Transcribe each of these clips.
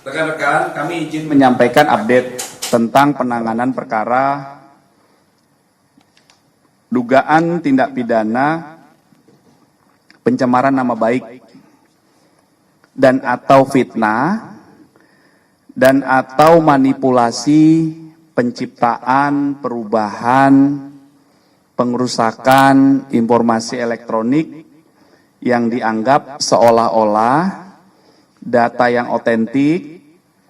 Rekan-rekan, kami izin menyampaikan update tentang penanganan perkara dugaan tindak pidana pencemaran nama baik dan atau fitnah dan atau manipulasi penciptaan, perubahan, pengerusakan informasi elektronik yang dianggap seolah-olah data yang otentik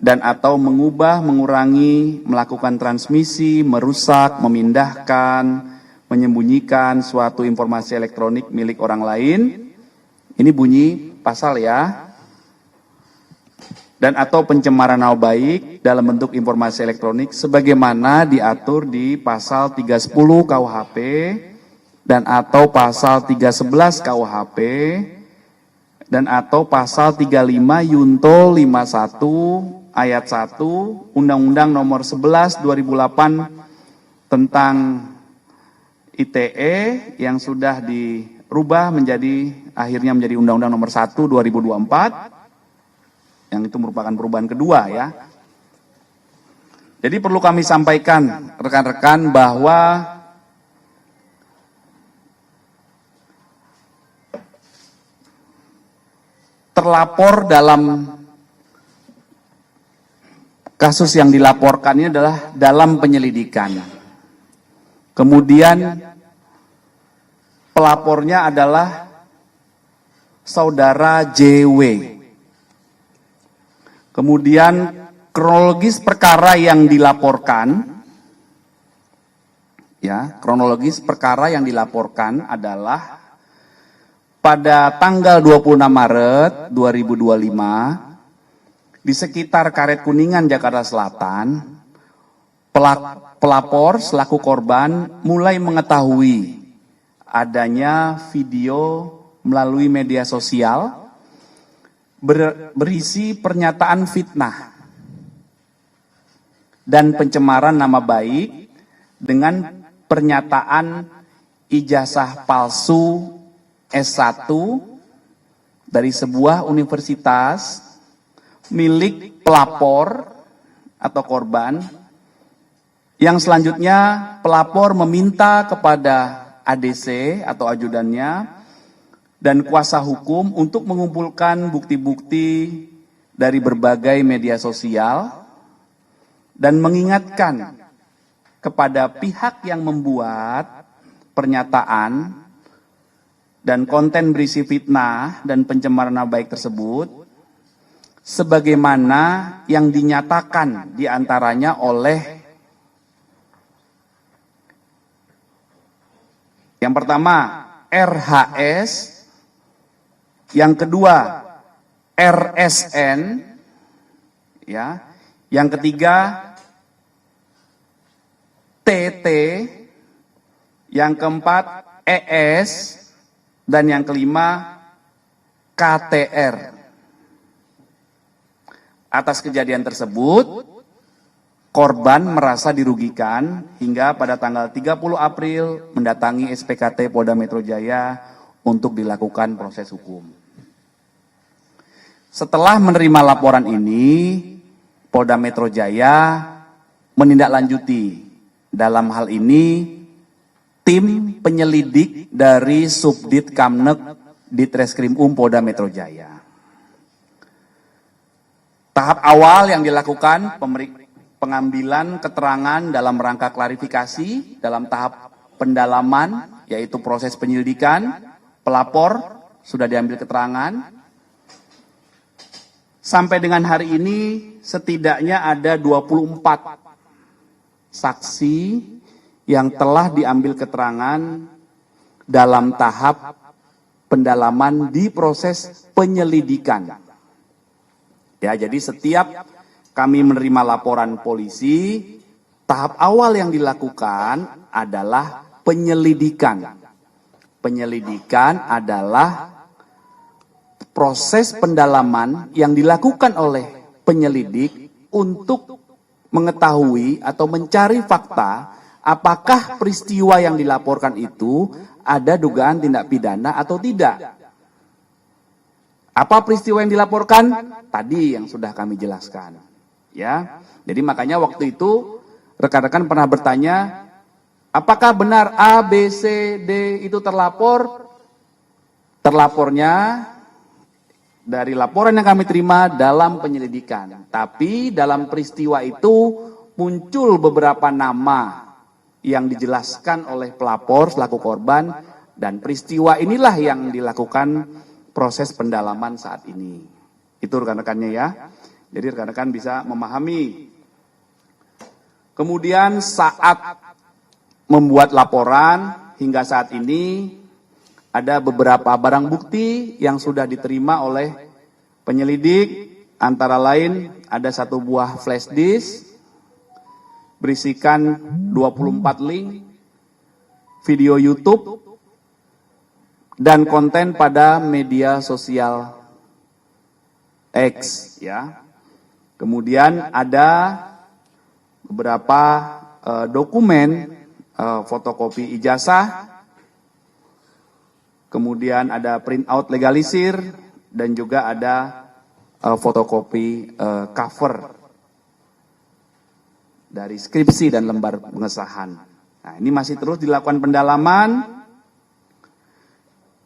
dan atau mengubah, mengurangi, melakukan transmisi, merusak, memindahkan, menyembunyikan suatu informasi elektronik milik orang lain. Ini bunyi pasal ya. Dan atau pencemaran nama baik dalam bentuk informasi elektronik sebagaimana diatur di pasal 310 KUHP dan atau pasal 311 KUHP dan atau pasal 35 Yunto 51 ayat 1 Undang-Undang Nomor 11 2008 tentang ITE yang sudah dirubah menjadi akhirnya menjadi Undang-Undang Nomor 1 2024 yang itu merupakan perubahan kedua ya. Jadi perlu kami sampaikan rekan-rekan bahwa terlapor dalam kasus yang dilaporkan ini adalah dalam penyelidikan. Kemudian pelapornya adalah saudara JW. Kemudian kronologis perkara yang dilaporkan, ya, kronologis perkara yang dilaporkan adalah pada tanggal 26 Maret 2025 di sekitar Karet Kuningan, Jakarta Selatan, pelapor selaku korban mulai mengetahui adanya video melalui media sosial berisi pernyataan fitnah dan pencemaran nama baik dengan pernyataan ijazah palsu S1 dari sebuah universitas milik pelapor atau korban yang selanjutnya pelapor meminta kepada ADC atau ajudannya dan kuasa hukum untuk mengumpulkan bukti-bukti dari berbagai media sosial dan mengingatkan kepada pihak yang membuat pernyataan dan konten berisi fitnah dan pencemaran nama baik tersebut sebagaimana yang dinyatakan diantaranya oleh yang pertama RHS, yang kedua RSN, ya, yang ketiga TT, yang keempat ES, dan yang kelima KTR. Atas kejadian tersebut, korban merasa dirugikan hingga pada tanggal 30 April mendatangi SPKT Polda Metro Jaya untuk dilakukan proses hukum. Setelah menerima laporan ini, Polda Metro Jaya menindaklanjuti. Dalam hal ini, tim penyelidik dari Subdit Kamnek Ditreskrim Polda Metro Jaya. Tahap awal yang dilakukan pengambilan keterangan dalam rangka klarifikasi dalam tahap pendalaman, yaitu proses penyelidikan, pelapor sudah diambil keterangan. Sampai dengan hari ini setidaknya ada 24 saksi yang telah diambil keterangan dalam tahap pendalaman di proses penyelidikan. Ya, jadi setiap kami menerima laporan polisi, tahap awal yang dilakukan adalah penyelidikan. Penyelidikan adalah proses pendalaman yang dilakukan oleh penyelidik untuk mengetahui atau mencari fakta apakah peristiwa yang dilaporkan itu ada dugaan tindak pidana atau tidak. Apa peristiwa yang dilaporkan? Tadi yang sudah kami jelaskan. Ya, jadi makanya waktu itu rekan-rekan pernah bertanya, apakah benar A, B, C, D itu terlapor? Terlapornya dari laporan yang kami terima dalam penyelidikan. Tapi dalam peristiwa itu muncul beberapa nama yang dijelaskan oleh pelapor selaku korban, dan peristiwa inilah yang dilakukan proses pendalaman saat ini. Itu rekan-rekannya ya. Jadi rekan-rekan bisa memahami. Kemudian saat membuat laporan hingga saat ini ada beberapa barang bukti yang sudah diterima oleh penyelidik, antara lain ada 1 buah flash disk berisikan 24 link video YouTube dan konten pada media sosial X ya. Kemudian ada beberapa dokumen fotokopi ijazah, kemudian ada printout legalisir, dan juga ada fotokopi cover dari skripsi dan lembar pengesahan. Nah, ini masih terus dilakukan pendalaman.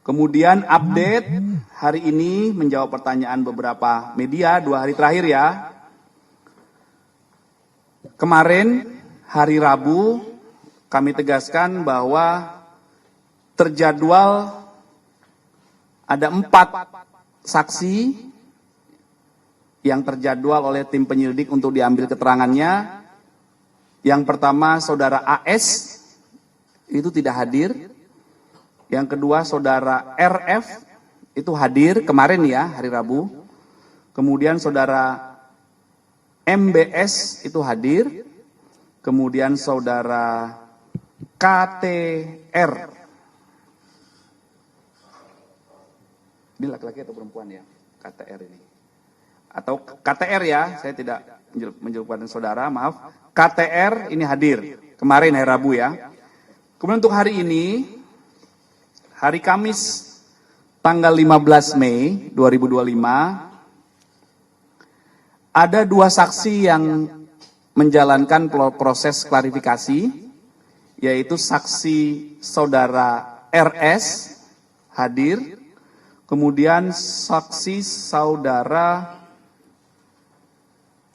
Kemudian update hari ini menjawab pertanyaan beberapa media 2 hari terakhir ya. Kemarin hari Rabu kami tegaskan bahwa terjadwal ada 4 saksi yang terjadwal oleh tim penyelidik untuk diambil keterangannya. Yang pertama saudara AS itu tidak hadir. Yang kedua saudara RF itu hadir kemarin ya, hari Rabu. Kemudian saudara MBS itu hadir. Kemudian saudara KTR. Ini laki-laki atau perempuan ya? KTR ini. Atau KTR ya, saya tidak menjawabkan saudara, maaf. KTR ini hadir kemarin hari Rabu ya. Kemudian untuk hari ini, hari Kamis tanggal 15 Mei 2025, ada 2 saksi yang menjalankan proses klarifikasi, yaitu saksi saudara RS hadir, kemudian saksi saudara,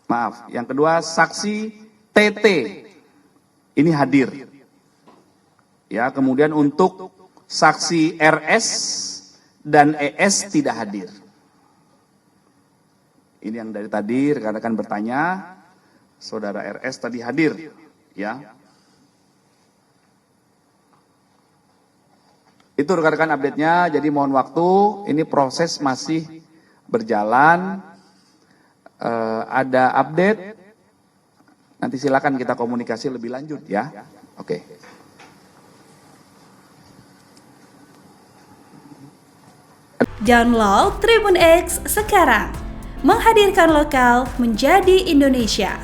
maaf, yang kedua saksi TT ini hadir. Ya, kemudian untuk saksi RS dan ES tidak hadir. Ini yang dari tadi rekan-rekan bertanya, saudara RS tadi hadir, ya. Itu rekan-rekan update-nya, jadi mohon waktu, ini proses masih berjalan, ada update, nanti silakan kita komunikasi lebih lanjut ya. Oke. Download Tribun X sekarang, menghadirkan lokal menjadi Indonesia.